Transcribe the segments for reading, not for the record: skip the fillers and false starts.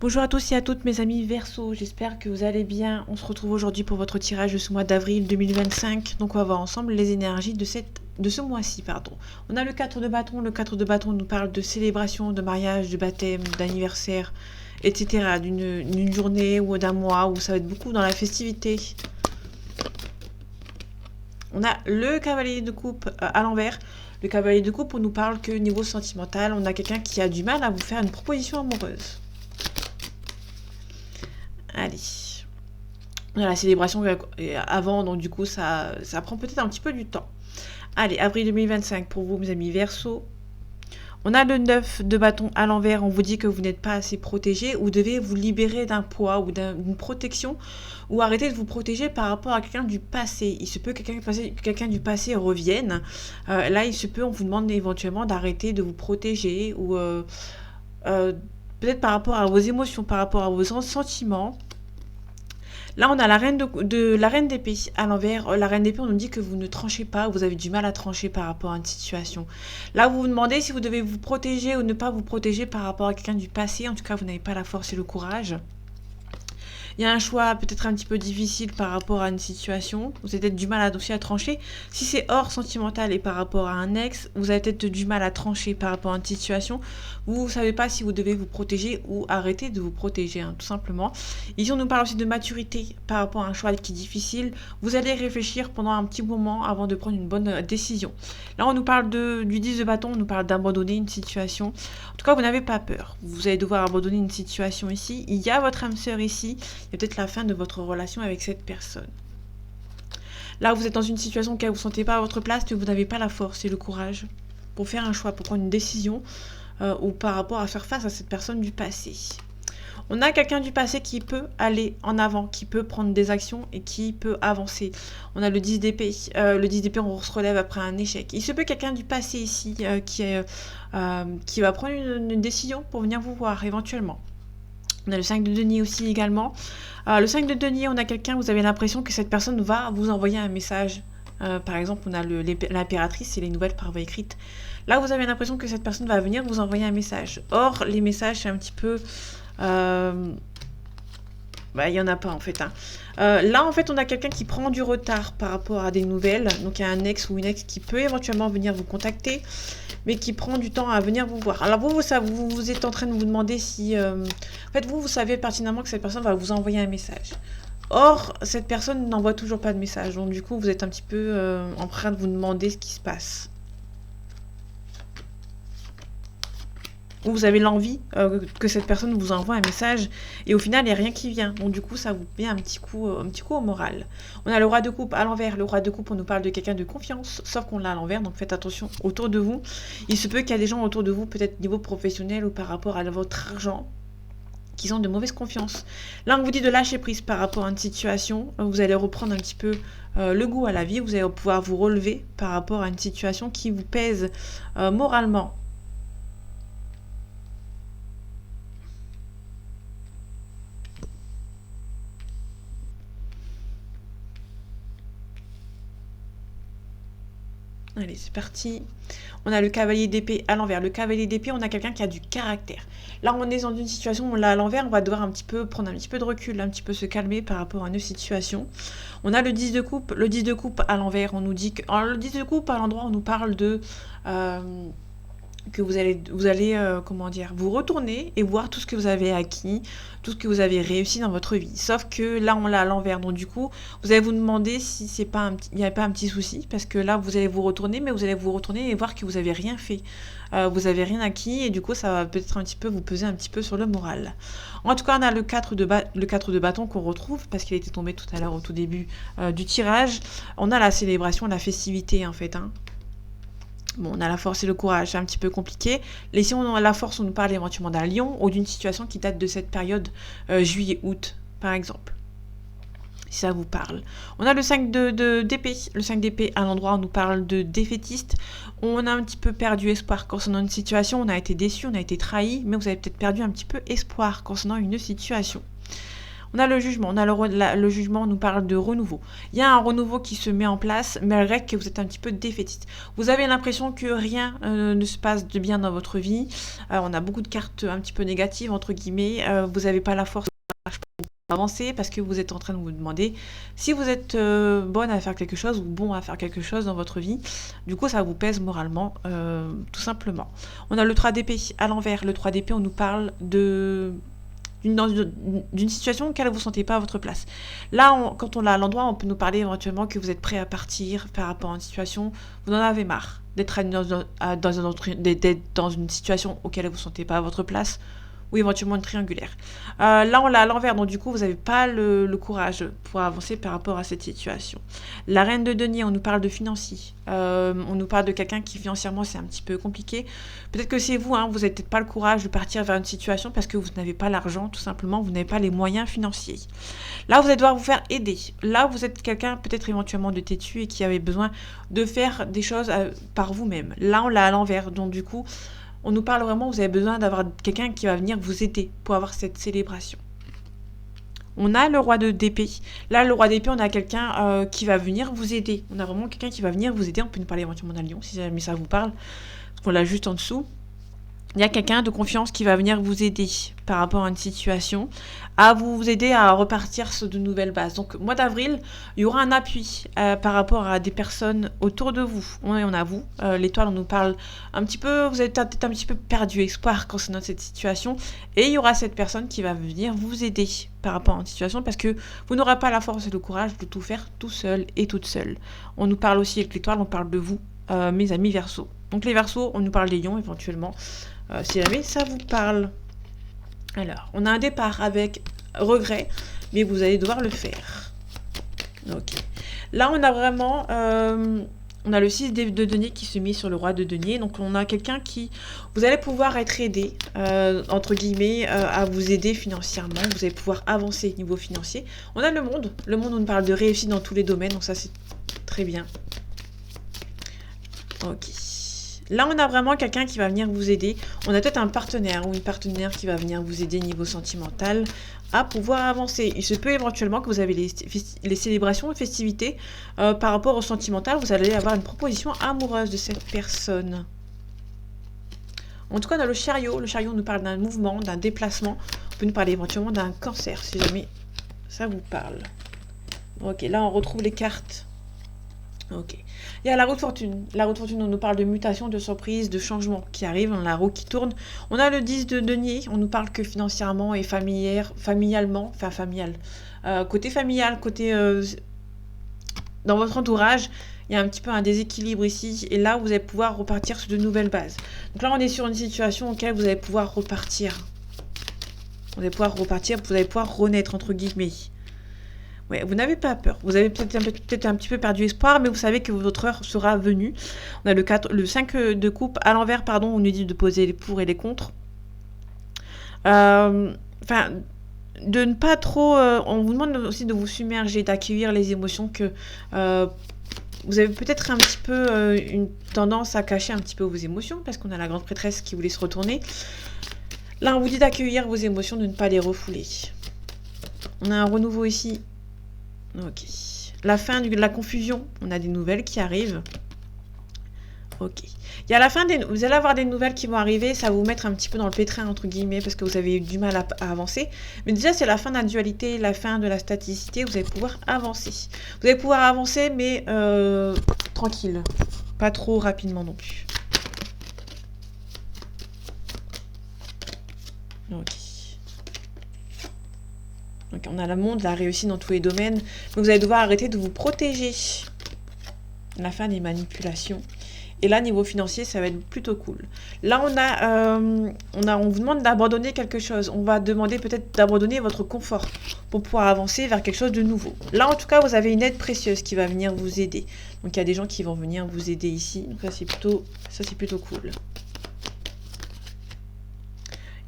Bonjour à tous et à toutes mes amis Verseau, j'espère que vous allez bien. On se retrouve aujourd'hui pour votre tirage de ce mois d'avril 2025. Donc on va voir ensemble les énergies de ce mois-ci. On a le 4 de bâton. Le 4 de bâton nous parle de célébration, de mariage, de baptême, d'anniversaire, etc. D'une journée ou d'un mois où ça va être beaucoup dans la festivité. On a le cavalier de coupe à l'envers. Le cavalier de coupe, on nous parle que niveau sentimental, on a quelqu'un qui a du mal à vous faire une proposition amoureuse. Allez. On a la célébration avant, donc du coup, ça prend peut-être un petit peu du temps. Allez, avril 2025 pour vous, mes amis Verseau. On a le 9 de bâton à l'envers. On vous dit que vous n'êtes pas assez protégé ou devez vous libérer d'un poids ou d'une protection ou arrêter de vous protéger par rapport à quelqu'un du passé. Il se peut que quelqu'un du passé revienne. Là, il se peut, on vous demande éventuellement d'arrêter de vous protéger ou peut-être par rapport à vos émotions, par rapport à vos sentiments. Là, on a la reine la reine d'épée à l'envers. La reine d'épée, on nous dit que vous ne tranchez pas, vous avez du mal à trancher par rapport à une situation. Là, vous vous demandez si vous devez vous protéger ou ne pas vous protéger par rapport à quelqu'un du passé. En tout cas, vous n'avez pas la force et le courage. Il y a un choix peut-être un petit peu difficile par rapport à une situation. Vous avez peut-être du mal aussi à trancher. Si c'est hors sentimental et par rapport à un ex, vous avez peut-être du mal à trancher par rapport à une situation. Vous ne savez pas si vous devez vous protéger ou arrêter de vous protéger, tout simplement. Ici, on nous parle aussi de maturité par rapport à un choix qui est difficile. Vous allez réfléchir pendant un petit moment avant de prendre une bonne décision. Là, on nous parle du 10 de bâton, on nous parle d'abandonner une situation. En tout cas, vous n'avez pas peur. Vous allez devoir abandonner une situation ici. Il y a votre âme sœur ici. Il y a peut-être la fin de votre relation avec cette personne. Là, vous êtes dans une situation où vous ne sentez pas à votre place, mais vous n'avez pas la force et le courage pour faire un choix, pour prendre une décision ou par rapport à faire face à cette personne du passé. On a quelqu'un du passé qui peut aller en avant, qui peut prendre des actions et qui peut avancer. On a le 10 d'épée. Le 10 d'épée, on se relève après un échec. Il se peut quelqu'un du passé ici qui va prendre une décision pour venir vous voir éventuellement. On a le 5 de denier aussi également. Le 5 de denier, on a quelqu'un, vous avez l'impression que cette personne va vous envoyer un message. Par exemple, on a l'impératrice et les nouvelles par voie écrite. Là, vous avez l'impression que cette personne va venir vous envoyer un message. Or, les messages, c'est un petit peu... il n'y en a pas en fait. Là, en fait, on a quelqu'un qui prend du retard par rapport à des nouvelles. Donc, il y a un ex ou une ex qui peut éventuellement venir vous contacter, mais qui prend du temps à venir vous voir. Alors, vous êtes en train de vous demander si... En fait, vous savez pertinemment que cette personne va vous envoyer un message. Or, cette personne n'envoie toujours pas de message. Donc, du coup, vous êtes un petit peu en train de vous demander ce qui se passe. Ou vous avez l'envie que cette personne vous envoie un message et au final il n'y a rien qui vient. Donc du coup ça vous met un petit coup au moral. On a le roi de coupe à l'envers. Le roi de coupe, on nous parle de quelqu'un de confiance, sauf qu'on l'a à l'envers, donc faites attention autour de vous. Il se peut qu'il y a des gens autour de vous, peut-être niveau professionnel ou par rapport à votre argent, qui ont de mauvaise confiance. Là on vous dit de lâcher prise par rapport à une situation. Vous allez reprendre un petit peu le goût à la vie. Vous allez pouvoir vous relever par rapport à une situation qui vous pèse moralement. Allez, c'est parti. On a le cavalier d'épée à l'envers. Le cavalier d'épée, on a quelqu'un qui a du caractère. Là, on est dans une situation où là, à l'envers, on va devoir prendre un petit peu de recul, un petit peu se calmer par rapport à une situation. On a le 10 de coupe. Le 10 de coupe à l'envers, on nous dit que... Alors, le 10 de coupe à l'endroit, on nous parle de... que vous allez vous retourner et voir tout ce que vous avez acquis, tout ce que vous avez réussi dans votre vie. Sauf que là, on l'a à l'envers. Donc du coup, vous allez vous demander si il n'y a pas un petit souci, parce que là, vous allez vous retourner, mais vous allez vous retourner et voir que vous n'avez rien fait. Vous n'avez rien acquis et du coup, ça va peut-être un petit peu vous peser un petit peu sur le moral. En tout cas, on a le 4 de bâton qu'on retrouve, parce qu'il était tombé tout à l'heure au tout début du tirage. On a la célébration, la festivité en fait, Bon, on a la force et le courage, c'est un petit peu compliqué. Et si on a la force, on nous parle éventuellement d'un lion ou d'une situation qui date de cette période juillet-août, par exemple. Si ça vous parle. On a le 5 d'épée. Le 5 d'épée, à l'endroit, on nous parle de défaitiste. On a un petit peu perdu espoir concernant une situation. On a été déçu, on a été trahi, mais vous avez peut-être perdu un petit peu espoir concernant une situation. On a le jugement. On a le jugement nous parle de renouveau. Il y a un renouveau qui se met en place, malgré que vous êtes un petit peu défaitiste. Vous avez l'impression que rien ne se passe de bien dans votre vie. On a beaucoup de cartes un petit peu négatives, entre guillemets. Vous n'avez pas la force pour avancer parce que vous êtes en train de vous demander si vous êtes bonne à faire quelque chose ou bon à faire quelque chose dans votre vie. Du coup, ça vous pèse moralement, tout simplement. On a le 3 d'épée à l'envers. Le 3 d'épée, on nous parle d'une situation auquel vous ne sentez pas à votre place. Là, quand on l'a à l'endroit, on peut nous parler éventuellement que vous êtes prêt à partir par rapport à une situation, vous en avez marre d'être dans une situation auquel vous ne sentez pas à votre place, ou éventuellement une triangulaire. Là, on l'a à l'envers, donc du coup, vous n'avez pas le courage pour avancer par rapport à cette situation. La reine de denier, on nous parle de financier. On nous parle de quelqu'un qui, financièrement, c'est un petit peu compliqué. Peut-être que c'est vous, hein, vous n'avez peut-être pas le courage de partir vers une situation parce que vous n'avez pas l'argent, tout simplement, vous n'avez pas les moyens financiers. Là, vous allez devoir vous faire aider. Là, vous êtes quelqu'un, peut-être éventuellement de têtu et qui avait besoin de faire des choses par vous-même. Là, on l'a à l'envers, donc du coup, on nous parle vraiment, vous avez besoin d'avoir quelqu'un qui va venir vous aider pour avoir cette célébration. On a le roi d'épée. Là, le roi d'épée, on a quelqu'un qui va venir vous aider. On a vraiment quelqu'un qui va venir vous aider. On peut nous parler éventuellement d'un lion, si jamais ça vous parle. Parce qu'on l'a juste en dessous. Il y a quelqu'un de confiance qui va venir vous aider par rapport à une situation, à vous aider à repartir sur de nouvelles bases. Donc, mois d'avril, il y aura un appui par rapport à des personnes autour de vous. On a vous. L'étoile, on nous parle un petit peu, vous avez peut-être un petit peu perdu espoir concernant cette situation. Et il y aura cette personne qui va venir vous aider par rapport à une situation parce que vous n'aurez pas la force et le courage de tout faire tout seul et toute seule. On nous parle aussi avec l'étoile, on parle de vous, mes amis Verseaux. Donc, les Verseaux, on nous parle des lions éventuellement. Si jamais ça vous parle. Alors, on a un départ avec regret, mais vous allez devoir le faire. Ok. Là, on a vraiment... on a le 6 de denier qui se met sur le roi de denier. Donc, on a quelqu'un qui... Vous allez pouvoir être aidé, entre guillemets, à vous aider financièrement. Vous allez pouvoir avancer niveau financier. On a le monde. Le monde, on nous parle de réussite dans tous les domaines. Donc, ça, c'est très bien. Ok. Là, on a vraiment quelqu'un qui va venir vous aider. On a peut-être un partenaire ou une partenaire qui va venir vous aider niveau sentimental à pouvoir avancer. Il se peut éventuellement que vous avez les célébrations et festivités par rapport au sentimental. Vous allez avoir une proposition amoureuse de cette personne. En tout cas, on a le chariot. Le chariot nous parle d'un mouvement, d'un déplacement. On peut nous parler éventuellement d'un cancer, si jamais ça vous parle. Ok, là, on retrouve les cartes. Ok. Il y a la roue de fortune. La roue de fortune, on nous parle de mutation, de surprise, de changement qui arrive. On a la roue qui tourne. On a le 10 de denier. On nous parle que financièrement et familialement, enfin familial. Côté familial, côté... dans votre entourage, il y a un petit peu un déséquilibre ici. Et là, vous allez pouvoir repartir sur de nouvelles bases. Donc là, on est sur une situation auquel vous allez pouvoir repartir. Vous allez pouvoir repartir, vous allez pouvoir renaître, entre guillemets. Ouais, vous n'avez pas peur. Vous avez peut-être un petit peu perdu espoir, mais vous savez que votre heure sera venue. On a le 5 de coupe à l'envers, pardon, on nous dit de poser les pour et les contre. Enfin, de ne pas trop... on vous demande aussi de vous submerger, d'accueillir les émotions que... vous avez peut-être un petit peu une tendance à cacher un petit peu vos émotions, parce qu'on a la grande prêtresse qui voulait se retourner. Là, on vous dit d'accueillir vos émotions, de ne pas les refouler. On a un renouveau ici. Ok. La fin de la confusion. On a des nouvelles qui arrivent. Ok. Il y a la fin vous allez avoir des nouvelles qui vont arriver. Ça va vous mettre un petit peu dans le pétrin, entre guillemets, parce que vous avez eu du mal à avancer. Mais déjà, c'est la fin de la dualité, la fin de la staticité. Vous allez pouvoir avancer. Vous allez pouvoir avancer, mais tranquille. Pas trop rapidement non plus. Ok. Donc on a le monde, la réussite dans tous les domaines. Mais vous allez devoir arrêter de vous protéger. La fin des manipulations. Et là, niveau financier, ça va être plutôt cool. Là, on vous demande d'abandonner quelque chose. On va demander peut-être d'abandonner votre confort pour pouvoir avancer vers quelque chose de nouveau. Là, en tout cas, vous avez une aide précieuse qui va venir vous aider. Donc, il y a des gens qui vont venir vous aider ici. Donc, ça, c'est plutôt cool.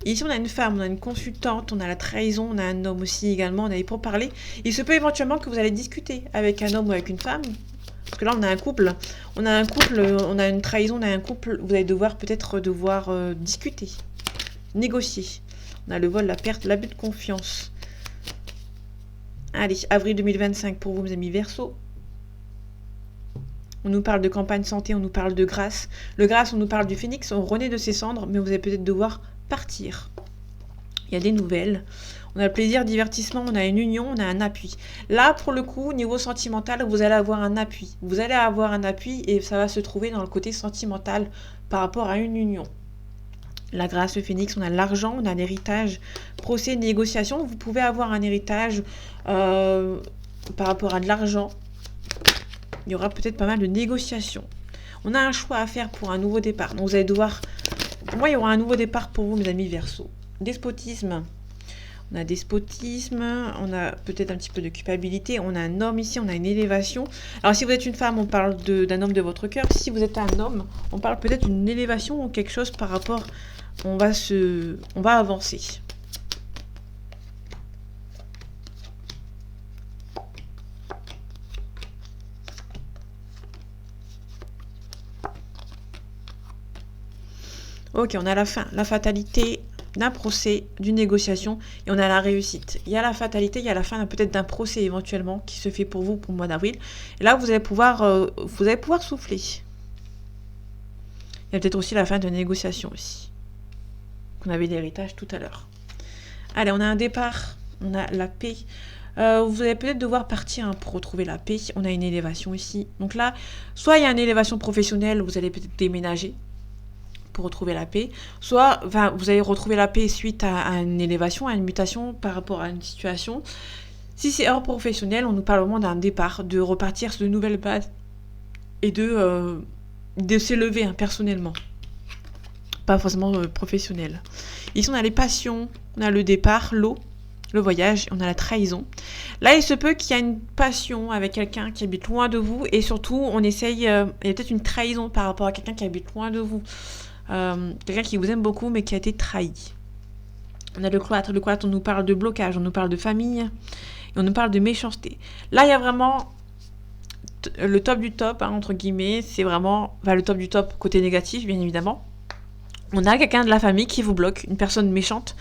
Ici, on a une femme, on a une consultante, on a la trahison, on a un homme aussi également, on a les pourparlers. Il se peut éventuellement que vous allez discuter avec un homme ou avec une femme. Parce que là, on a un couple. On a une trahison, on a un couple. Vous allez peut-être devoir discuter, négocier. On a le vol, la perte, l'abus de confiance. Allez, avril 2025 pour vous, mes amis Verseau. On nous parle de campagne santé, on nous parle de grâce. Le grâce, on nous parle du phénix, on renaît de ses cendres, mais vous allez peut-être devoir partir. Il y a des nouvelles. On a le plaisir, divertissement, on a une union, on a un appui. Là, pour le coup, niveau sentimental, vous allez avoir un appui. Vous allez avoir un appui et ça va se trouver dans le côté sentimental par rapport à une union. La grâce, le phénix, on a l'argent, on a l'héritage, procès, négociation. Vous pouvez avoir un héritage par rapport à de l'argent. Il y aura peut-être pas mal de négociations. On a un choix à faire pour un nouveau départ. Donc vous allez devoir... Pour moi, il y aura un nouveau départ pour vous, mes amis Verseau. Despotisme. On a despotisme, on a peut-être un petit peu de culpabilité, on a un homme ici, on a une élévation. Alors si vous êtes une femme, on parle d'un homme de votre cœur. Si vous êtes un homme, on parle peut-être d'une élévation ou quelque chose par rapport... On va avancer. Ok, on a la fin, la fatalité d'un procès, d'une négociation, et on a la réussite. Il y a la fatalité, il y a la fin peut-être d'un procès éventuellement qui se fait pour vous pour le mois d'avril. Et là, vous allez pouvoir souffler. Il y a peut-être aussi la fin de négociation aussi. On avait l'héritage tout à l'heure. Allez, on a un départ, on a la paix. Vous allez peut-être devoir partir pour retrouver la paix. On a une élévation ici. Donc là, soit il y a une élévation professionnelle, vous allez peut-être déménager pour retrouver la paix. Soit vous allez retrouver la paix suite à une élévation, à une mutation par rapport à une situation. Si c'est hors professionnel, on nous parle vraiment d'un départ, de repartir sur de nouvelles bases et de s'élever personnellement. Pas forcément professionnel. Ici, on a les passions, on a le départ, l'eau, le voyage, on a la trahison. Là, il se peut qu'il y ait une passion avec quelqu'un qui habite loin de vous et surtout, on essaye, il y a peut-être une trahison par rapport à quelqu'un qui habite loin de vous. Quelqu'un qui vous aime beaucoup mais qui a été trahi. On a le cloître, on nous parle de blocage, on nous parle de famille et on nous parle de méchanceté. Là, il y a vraiment le top du top, entre guillemets, c'est vraiment le top du top côté négatif, bien évidemment. On a quelqu'un de la famille qui vous bloque, une personne méchante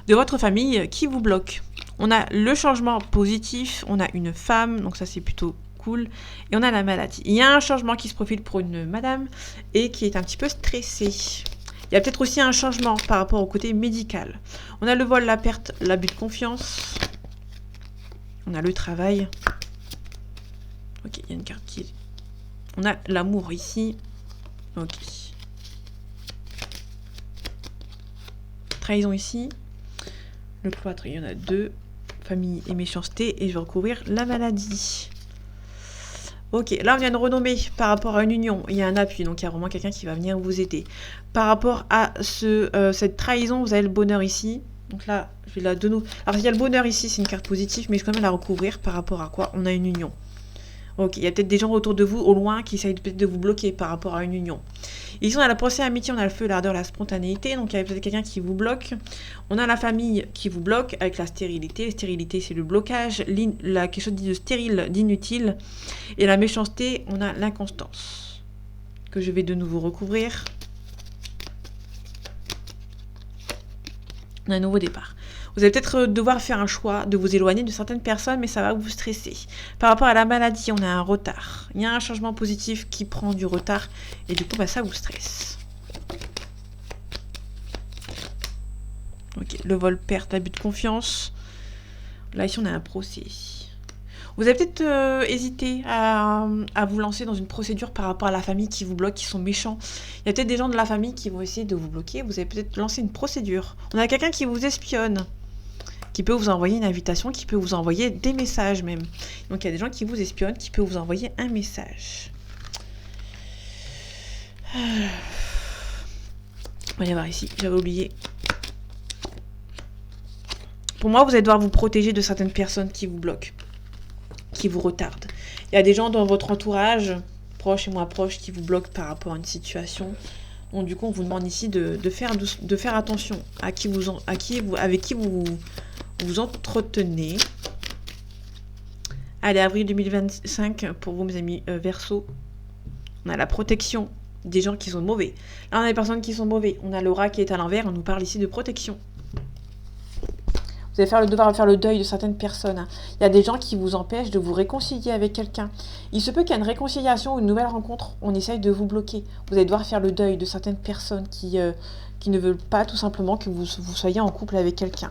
de votre famille qui vous bloque. On a le changement positif, on a une femme, donc ça c'est plutôt cool, et on a la maladie. Il y a un changement qui se profile pour une madame et qui est un petit peu stressée. Il y a peut-être aussi un changement par rapport au côté médical. On a le vol, la perte, l'abus de confiance. On a le travail. Ok, il y a une carte qui... On a l'amour ici. Ok. Trahison ici. Le cloître, il y en a deux. Famille et méchanceté. Et je vais recouvrir la maladie. Ok, là on vient de renommer par rapport à une union. Il y a un appui, donc il y a vraiment quelqu'un qui va venir vous aider. Par rapport à cette trahison, vous avez le bonheur ici. Donc là, je vais la de nouveau. Alors il y a le bonheur ici, c'est une carte positive, mais je vais quand même la recouvrir par rapport à quoi on a une union. Ok, il y a peut-être des gens autour de vous, au loin, qui essayent peut-être de vous bloquer par rapport à une union. Ici, on a la procès amitié, on a le feu, l'ardeur, la spontanéité. Donc, il y a peut-être quelqu'un qui vous bloque. On a la famille qui vous bloque avec la stérilité. La stérilité, c'est le blocage. Quelque chose de stérile, d'inutile. Et la méchanceté, on a l'inconstance. Que je vais de nouveau recouvrir. On a un nouveau départ. Vous allez peut-être devoir faire un choix de vous éloigner de certaines personnes, mais ça va vous stresser. Par rapport à la maladie, on a un retard. Il y a un changement positif qui prend du retard, et du coup, ça vous stresse. Ok, le vol, perte, abus de confiance. Là, ici, on a un procès. Vous avez peut-être hésité à vous lancer dans une procédure par rapport à la famille qui vous bloque, qui sont méchants. Il y a peut-être des gens de la famille qui vont essayer de vous bloquer. Vous avez peut-être lancé une procédure. On a quelqu'un qui vous espionne, qui peut vous envoyer une invitation, qui peut vous envoyer des messages même. Donc il y a des gens qui vous espionnent, qui peuvent vous envoyer un message. On va y voir ici, j'avais oublié. Pour moi, vous allez devoir vous protéger de certaines personnes qui vous bloquent, qui vous retardent. Il y a des gens dans votre entourage, proches et moins proches, qui vous bloquent par rapport à une situation. Donc du coup, on vous demande ici de faire attention avec qui vous entretenez. Allez, avril 2025, pour vous, mes amis Verseau. On a la protection des gens qui sont mauvais. Là, on a des personnes qui sont mauvais. On a l'aura qui est à l'envers. On nous parle ici de protection. Vous Vous allez devoir faire le deuil de certaines personnes. Hein. Il y a des gens qui vous empêchent de vous réconcilier avec quelqu'un. Il se peut qu'il y ait une réconciliation ou une nouvelle rencontre. On essaye de vous bloquer. Vous allez devoir faire le deuil de certaines personnes qui ne veulent pas tout simplement que vous soyez en couple avec quelqu'un.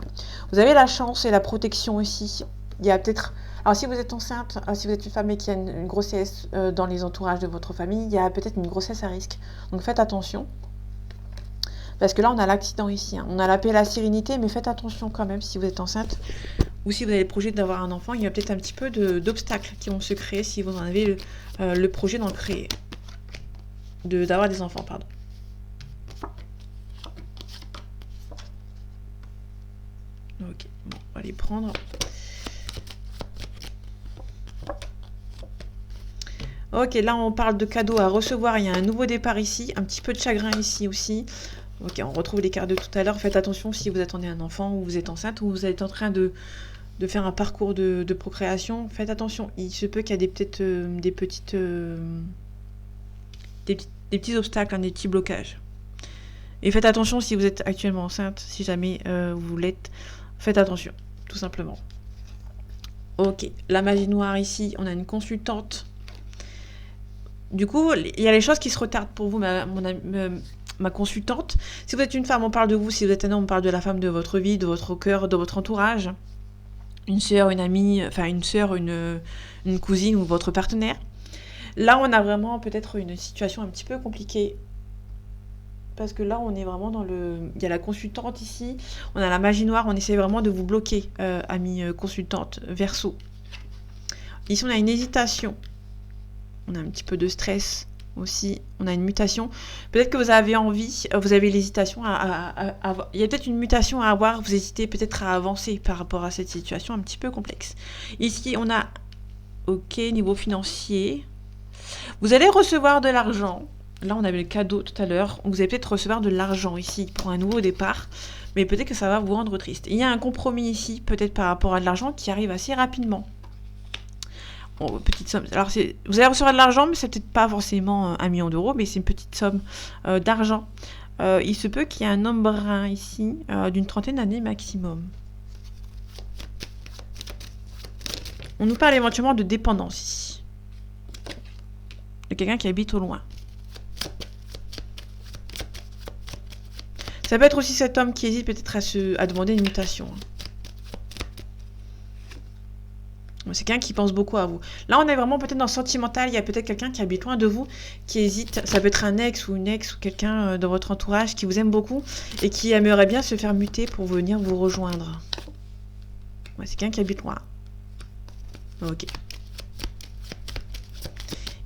Vous avez la chance et la protection aussi. Il y a peut-être... Alors si vous êtes enceinte, si vous êtes une femme et qu'il y a une grossesse dans les entourages de votre famille, il y a peut-être une grossesse à risque. Donc faites attention. Parce que là, on a l'accident ici. Hein. On a la paix et la sérénité, mais faites attention quand même si vous êtes enceinte ou si vous avez le projet d'avoir un enfant. Il y a peut-être un petit peu d'obstacles qui vont se créer si vous en avez le projet d'en créer. D'avoir des enfants, pardon. Ok, bon, on va les prendre. Ok, là, on parle de cadeaux à recevoir. Il y a un nouveau départ ici. Un petit peu de chagrin ici aussi. Ok, on retrouve les cartes de tout à l'heure. Faites attention si vous attendez un enfant ou vous êtes enceinte ou vous êtes en train de faire un parcours de procréation. Faites attention. Il se peut qu'il y ait des petits obstacles, hein, des petits blocages. Et faites attention si vous êtes actuellement enceinte, si jamais vous l'êtes. Faites attention, tout simplement. Ok, la magie noire ici, on a une consultante. Du coup, il y a les choses qui se retardent pour vous, ma consultante. Si vous êtes une femme, on parle de vous. Si vous êtes un homme, on parle de la femme de votre vie, de votre cœur, de votre entourage. Une sœur, une amie, enfin une sœur, une cousine ou votre partenaire. Là, on a vraiment peut-être une situation un petit peu compliquée. Parce que là, on est vraiment dans le... Il y a la consultante ici. On a la magie noire. On essaie vraiment de vous bloquer, amie consultante, Verseau. Ici, on a une hésitation. On a un petit peu de stress. Aussi, on a une mutation. Peut-être que vous avez envie, vous avez l'hésitation à il y a peut-être une mutation à avoir, vous hésitez peut-être à avancer par rapport à cette situation un petit peu complexe. Ici, on a, ok, niveau financier, vous allez recevoir de l'argent. Là, on avait le cadeau tout à l'heure. Vous allez peut-être recevoir de l'argent ici pour un nouveau départ, mais peut-être que ça va vous rendre triste. Il y a un compromis ici, peut-être par rapport à de l'argent qui arrive assez rapidement. Oh, petite somme. Alors, vous allez recevoir de l'argent, mais c'est peut-être pas forcément 1 million d'euros, mais c'est une petite somme d'argent. Il se peut qu'il y ait un homme brun ici, d'une 30aine d'années maximum. On nous parle éventuellement de dépendance ici. De quelqu'un qui habite au loin. Ça peut être aussi cet homme qui hésite peut-être à demander une mutation. C'est quelqu'un qui pense beaucoup à vous. Là, on est vraiment peut-être dans le sentimental. Il y a peut-être quelqu'un qui habite loin de vous, qui hésite. Ça peut être un ex ou une ex ou quelqu'un dans votre entourage qui vous aime beaucoup et qui aimerait bien se faire muter pour venir vous rejoindre. Ouais, c'est quelqu'un qui habite loin. Ok.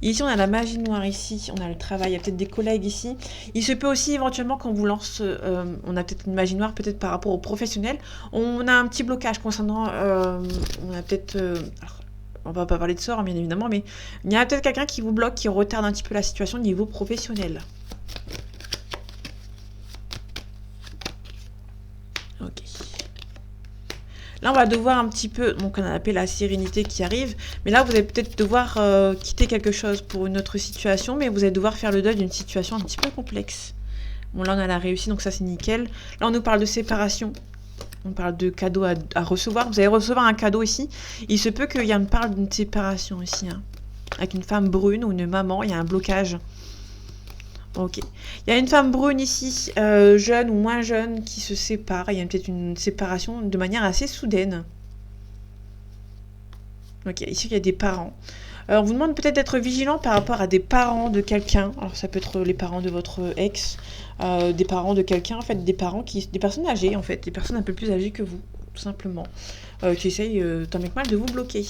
Ici, on a la magie noire ici. On a le travail. Il y a peut-être des collègues ici. Il se peut aussi éventuellement qu'on vous lance... on a peut-être une magie noire peut-être par rapport aux professionnels. On a un petit blocage concernant... on a peut-être... alors, on va pas parler de sort, bien évidemment, mais il y a peut-être quelqu'un qui vous bloque, qui retarde un petit peu la situation au niveau professionnel. Ok. Là, on va devoir un petit peu... Donc, on a appelé la sérénité qui arrive. Mais là, vous allez peut-être devoir quitter quelque chose pour une autre situation. Mais vous allez devoir faire le deuil d'une situation un petit peu complexe. Bon, là, on a la réussite. Donc, ça, c'est nickel. Là, on nous parle de séparation. On parle de cadeaux à recevoir. Vous allez recevoir un cadeau ici. Il se peut qu'il y ait une parle d'une séparation ici. Hein. Avec une femme brune ou une maman. Il y a un blocage. Ok. Il y a une femme brune ici, jeune ou moins jeune, qui se sépare. Il y a peut-être une séparation de manière assez soudaine. Ok, ici il y a des parents. On vous demande peut-être d'être vigilant par rapport à des parents de quelqu'un. Alors ça peut être les parents de votre ex, des parents de quelqu'un, en fait, des personnes âgées, en fait, des personnes un peu plus âgées que vous, tout simplement, qui essayent tant bien que mal de vous bloquer.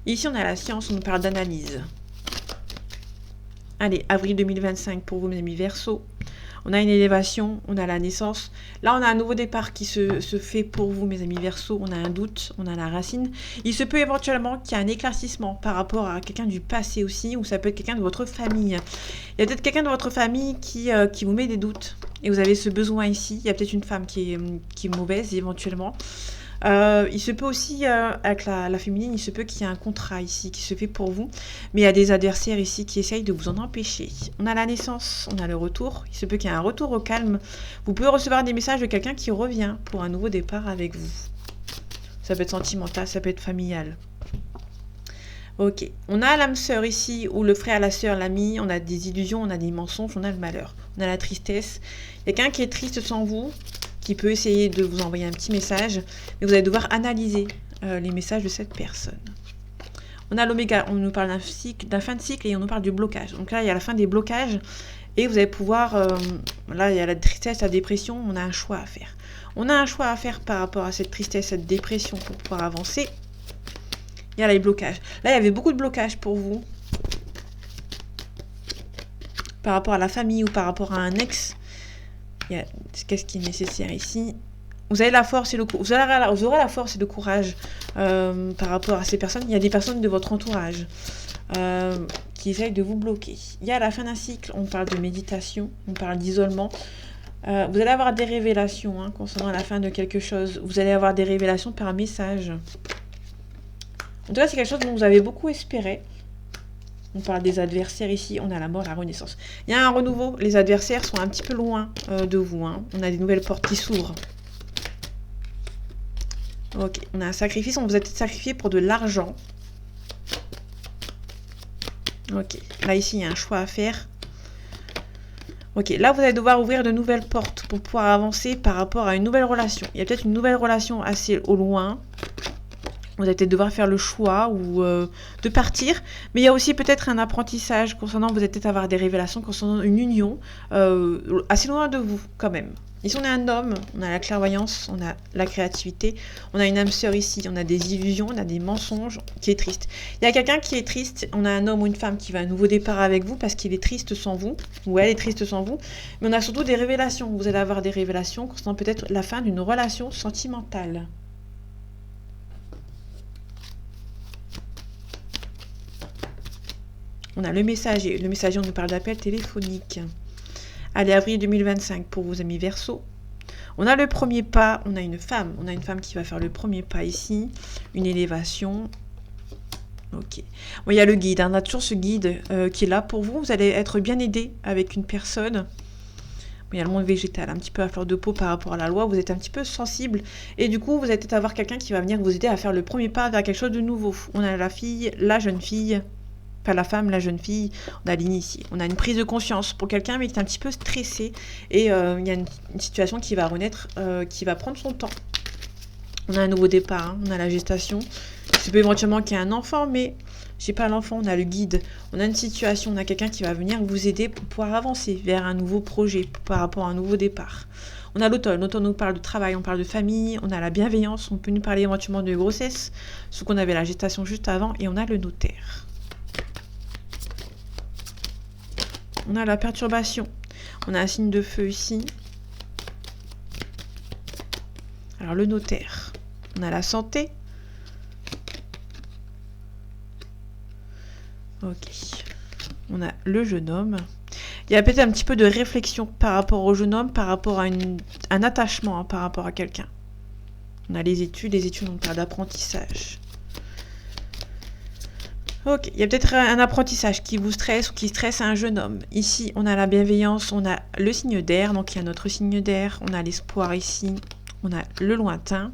Ici, on a la science, on nous parle d'analyse. Allez, avril 2025 pour vous, mes amis Verseau. On a une élévation, on a la naissance. Là, on a un nouveau départ qui se fait pour vous, mes amis Verseau. On a un doute, on a la racine. Il se peut éventuellement qu'il y ait un éclaircissement par rapport à quelqu'un du passé aussi, ou ça peut être quelqu'un de votre famille. Il y a peut-être quelqu'un de votre famille qui vous met des doutes. Et vous avez ce besoin ici. Il y a peut-être une femme qui est mauvaise, éventuellement. Il se peut aussi, avec la féminine, il se peut qu'il y ait un contrat ici qui se fait pour vous, mais il y a des adversaires ici qui essayent de vous en empêcher. On a la naissance, on a le retour, il se peut qu'il y ait un retour au calme. Vous pouvez recevoir des messages de quelqu'un qui revient pour un nouveau départ avec vous. Ça peut être sentimental, ça peut être familial. Ok, on a l'âme sœur ici, ou le frère, la sœur, l'ami, on a des illusions, on a des mensonges, on a le malheur. On a la tristesse. Il y a quelqu'un qui est triste sans vous, qui peut essayer de vous envoyer un petit message, mais vous allez devoir analyser les messages de cette personne. On a l'oméga, on nous parle d'un fin de cycle et on nous parle du blocage. Donc là, il y a la fin des blocages et vous allez pouvoir... là, il y a la tristesse, la dépression, on a un choix à faire. On a un choix à faire par rapport à cette tristesse, cette dépression pour pouvoir avancer. Il y a les blocages. Là, il y avait beaucoup de blocages pour vous. Par rapport à la famille ou par rapport à un ex. Qu'est-ce qui est nécessaire ici? Vous avez la force et vous aurez la force et le courage par rapport à ces personnes. Il y a des personnes de votre entourage qui essayent de vous bloquer. Il y a la fin d'un cycle, on parle de méditation, on parle d'isolement. Vous allez avoir des révélations concernant la fin de quelque chose. Vous allez avoir des révélations par message. En tout cas, c'est quelque chose dont vous avez beaucoup espéré. On parle des adversaires ici, on a la mort, la renaissance. Il y a un renouveau, les adversaires sont un petit peu loin de vous. On a des nouvelles portes qui s'ouvrent. Ok, on a un sacrifice, on vous a peut-être sacrifié pour de l'argent. Ok, là ici, il y a un choix à faire. Ok, là, vous allez devoir ouvrir de nouvelles portes pour pouvoir avancer par rapport à une nouvelle relation. Il y a peut-être une nouvelle relation assez au loin. Vous allez peut-être devoir faire le choix ou de partir. Mais il y a aussi peut-être un apprentissage concernant, vous allez peut-être avoir des révélations concernant une union assez loin de vous quand même. Ici, on a un homme, on a la clairvoyance, on a la créativité, on a une âme sœur ici, on a des illusions, on a des mensonges, qui est triste. Il y a quelqu'un qui est triste, on a un homme ou une femme qui va à un nouveau départ avec vous parce qu'il est triste sans vous, ou elle est triste sans vous. Mais on a surtout des révélations. Vous allez avoir des révélations concernant peut-être la fin d'une relation sentimentale. On a le messager. Le messager, on nous parle d'appel téléphonique. Allez, avril 2025 pour vos amis Verseau. On a le premier pas, on a une femme. On a une femme qui va faire le premier pas ici. Une élévation. Ok. Bon, il y a le guide. On a toujours ce guide qui est là pour vous. Vous allez être bien aidé avec une personne. Bon, il y a le monde végétal, un petit peu à fleur de peau par rapport à la loi. Vous êtes un petit peu sensible. Et du coup, vous allez peut-être avoir quelqu'un qui va venir vous aider à faire le premier pas vers quelque chose de nouveau. On a la fille, la jeune fille. Pas la femme, la jeune fille, on a l'initié. On a une prise de conscience pour quelqu'un mais qui est un petit peu stressé et il y a une situation qui va renaître, qui va prendre son temps. On a un nouveau départ, on a la gestation. Il peut éventuellement qu'il y ait un enfant mais j'ai pas l'enfant, on a le guide. On a une situation, on a quelqu'un qui va venir vous aider pour pouvoir avancer vers un nouveau projet par rapport à un nouveau départ. On a l'automne. L'automne nous parle de travail, on parle de famille, on a la bienveillance, on peut nous parler éventuellement de grossesse, ce qu'on avait la gestation juste avant et on a le notaire. On a la perturbation. On a un signe de feu ici. Alors, le notaire. On a la santé. Ok. On a le jeune homme. Il y a peut-être un petit peu de réflexion par rapport au jeune homme, par rapport à un attachement, par rapport à quelqu'un. On a les études on parle d'apprentissage. Ok, il y a peut-être un apprentissage qui vous stresse ou qui stresse un jeune homme. Ici, on a la bienveillance, on a le signe d'air, donc il y a notre signe d'air, on a l'espoir ici, on a le lointain,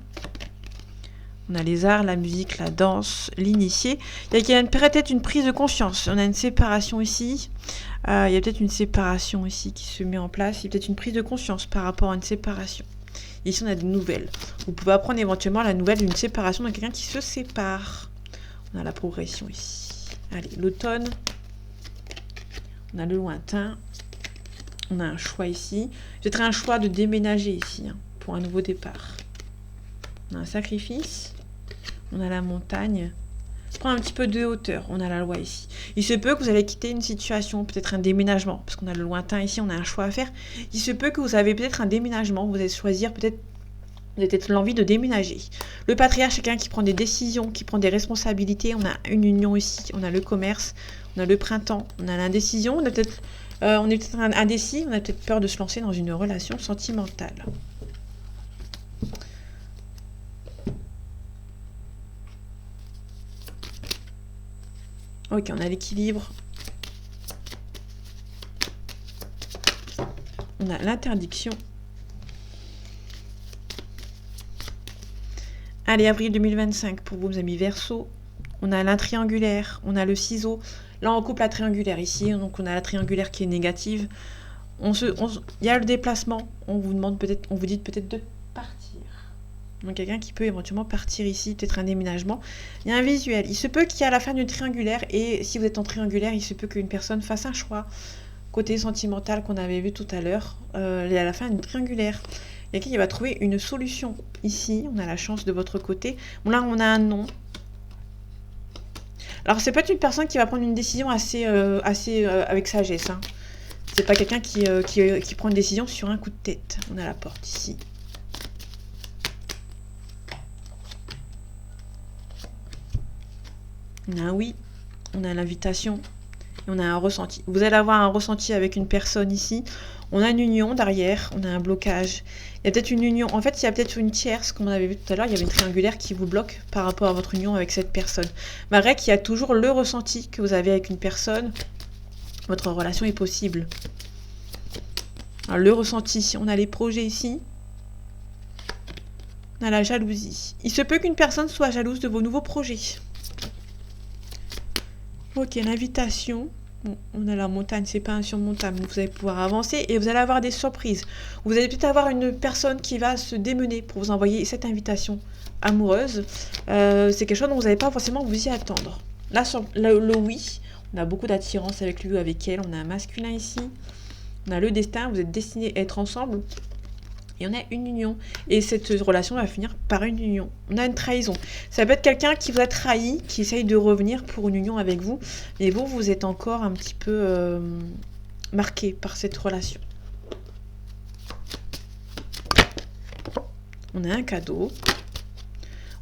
on a les arts, la musique, la danse, l'initié. Il y a peut-être une prise de conscience, on a une séparation ici, il y a peut-être une séparation ici qui se met en place, il y a peut-être une prise de conscience par rapport à une séparation. Ici, on a des nouvelles. Vous pouvez apprendre éventuellement la nouvelle d'une séparation de quelqu'un qui se sépare. On a la progression ici. Allez, l'automne. On a le lointain. On a un choix ici. Peut-être un choix de déménager ici, pour un nouveau départ. On a un sacrifice. On a la montagne. Prends un petit peu de hauteur. On a la loi ici. Il se peut que vous allez quitter une situation, peut-être un déménagement. Parce qu'on a le lointain ici, on a un choix à faire. Il se peut que vous avez peut-être un déménagement. Vous allez choisir peut-être... Vous avez peut-être l'envie de déménager. Le patriarche, c'est quelqu'un qui prend des décisions, qui prend des responsabilités. On a une union ici, on a le commerce, on a le printemps, on a l'indécision. On est peut-être indécis, on a peut-être peur de se lancer dans une relation sentimentale. Ok, on a l'équilibre. On a l'interdiction. Allez, avril 2025 pour vous, amis Verseau. On a l'intriangulaire, on a le ciseau. Là, on coupe la triangulaire ici. Donc, on a la triangulaire qui est négative. Il y a le déplacement. On vous dit peut-être de partir. Donc, quelqu'un qui peut éventuellement partir ici, peut-être un déménagement. Il y a un visuel. Il se peut qu'il y ait à la fin d'une triangulaire. Et si vous êtes en triangulaire, il se peut qu'une personne fasse un choix. Côté sentimental qu'on avait vu tout à l'heure. Et à la fin d'une triangulaire. Quelqu'un qui va trouver une solution. Ici, on a la chance de votre côté. Bon, là, on a un non. Alors, c'est peut-être une personne qui va prendre une décision assez avec sagesse. Hein. C'est pas quelqu'un qui prend une décision sur un coup de tête. On a la porte ici. On a un oui. On a l'invitation. Et on a un ressenti. Vous allez avoir un ressenti avec une personne ici. On a une union derrière. On a un blocage. Il y a peut-être une union. En fait, il y a peut-être une tierce, comme on avait vu tout à l'heure. Il y avait une triangulaire qui vous bloque par rapport à votre union avec cette personne. Malgré qu'il y a toujours le ressenti que vous avez avec une personne, votre relation est possible. Alors, le ressenti, on a les projets ici. On a la jalousie. Il se peut qu'une personne soit jalouse de vos nouveaux projets. Ok, l'invitation. Bon, on a la montagne, c'est pas un surmontable, donc vous allez pouvoir avancer et vous allez avoir des surprises. Vous allez peut-être avoir une personne qui va se démener pour vous envoyer cette invitation amoureuse. C'est quelque chose dont vous n'allez pas forcément vous y attendre. Là, sur le oui, on a beaucoup d'attirance avec lui ou avec elle. On a un masculin ici. On a le destin, vous êtes destinés à être ensemble. Et on a une union. Et cette relation va finir par une union. On a une trahison. Ça peut être quelqu'un qui vous a trahi, qui essaye de revenir pour une union avec vous. Mais vous êtes encore un petit peu marqué par cette relation. On a un cadeau.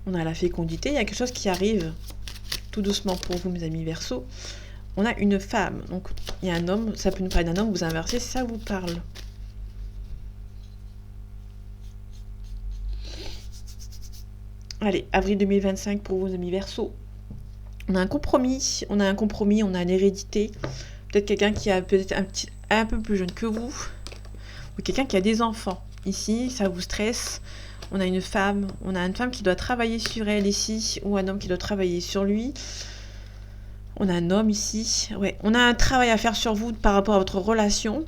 On a la fécondité. Il y a quelque chose qui arrive tout doucement pour vous, mes amis Verseau. On a une femme. Donc, il y a un homme. Ça peut nous parler d'un homme. Vous inversez, ça vous parle. Allez, avril 2025 pour vos amis Verseau. On a un compromis, on a une hérédité. Peut-être quelqu'un qui est peut-être un peu plus jeune que vous. Ou quelqu'un qui a des enfants. Ici, ça vous stresse. On a une femme qui doit travailler sur elle ici. Ou un homme qui doit travailler sur lui. On a un homme ici. Ouais, on a un travail à faire sur vous par rapport à votre relation.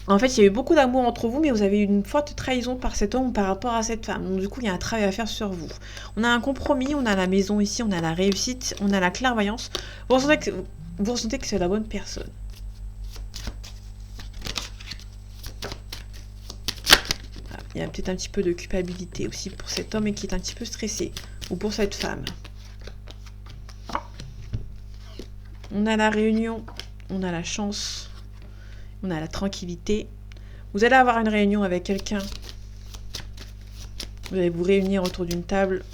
En fait, il y a eu beaucoup d'amour entre vous, mais vous avez eu une forte trahison par cet homme ou par rapport à cette femme. Donc, du coup, il y a un travail à faire sur vous. On a un compromis, on a la maison ici, on a la réussite, on a la clairvoyance. Vous ressentez que c'est la bonne personne. Il y a peut-être un petit peu de culpabilité aussi pour cet homme et qui est un petit peu stressé. Ou pour cette femme. On a la réunion, on a la chance. On a la tranquillité. Vous allez avoir une réunion avec quelqu'un. Vous allez vous réunir autour d'une table.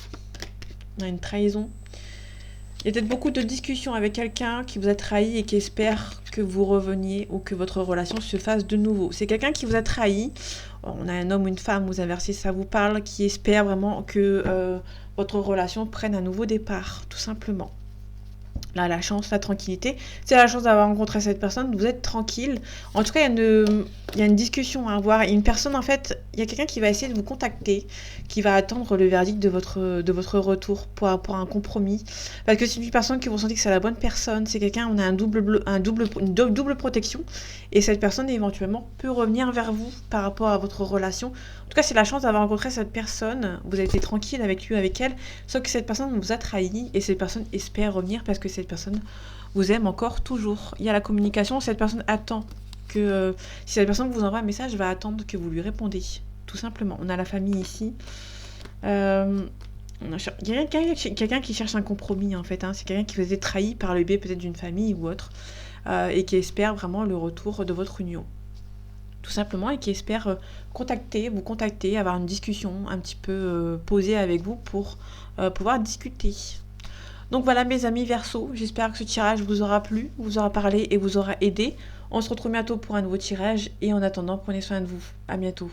On a une trahison. Il y a peut-être beaucoup de discussions avec quelqu'un qui vous a trahi et qui espère que vous reveniez ou que votre relation se fasse de nouveau. C'est quelqu'un qui vous a trahi. On a un homme ou une femme, vous inversez, ça vous parle, qui espère vraiment que votre relation prenne un nouveau départ, tout simplement. Là, la chance, la tranquillité. C'est la chance d'avoir rencontré cette personne. Vous êtes tranquille. En tout cas, il y a une discussion à avoir. Une personne, en fait, il y a quelqu'un qui va essayer de vous contacter, qui va attendre le verdict de votre retour pour un compromis. Parce que c'est une personne que vous sentez que c'est la bonne personne. C'est quelqu'un, on a une double protection. Et cette personne, éventuellement, peut revenir vers vous par rapport à votre relation. En tout cas, c'est la chance d'avoir rencontré cette personne. Vous avez été tranquille avec lui, avec elle. Sauf que cette personne vous a trahi. Et cette personne espère revenir parce que cette personne vous aime encore toujours. Il y a la communication, cette personne attend que... si cette personne vous envoie un message, va attendre que vous lui répondez. Tout simplement. On a la famille ici. Il y a quelqu'un qui cherche un compromis, en fait. Hein. C'est quelqu'un qui vous a été trahi par le biais peut-être d'une famille ou autre. Et qui espère vraiment le retour de votre union. Tout simplement. Et qui espère vous contacter, avoir une discussion un petit peu posée avec vous pour pouvoir discuter. Donc voilà mes amis Verseau, j'espère que ce tirage vous aura plu, vous aura parlé et vous aura aidé. On se retrouve bientôt pour un nouveau tirage et en attendant, prenez soin de vous. À bientôt.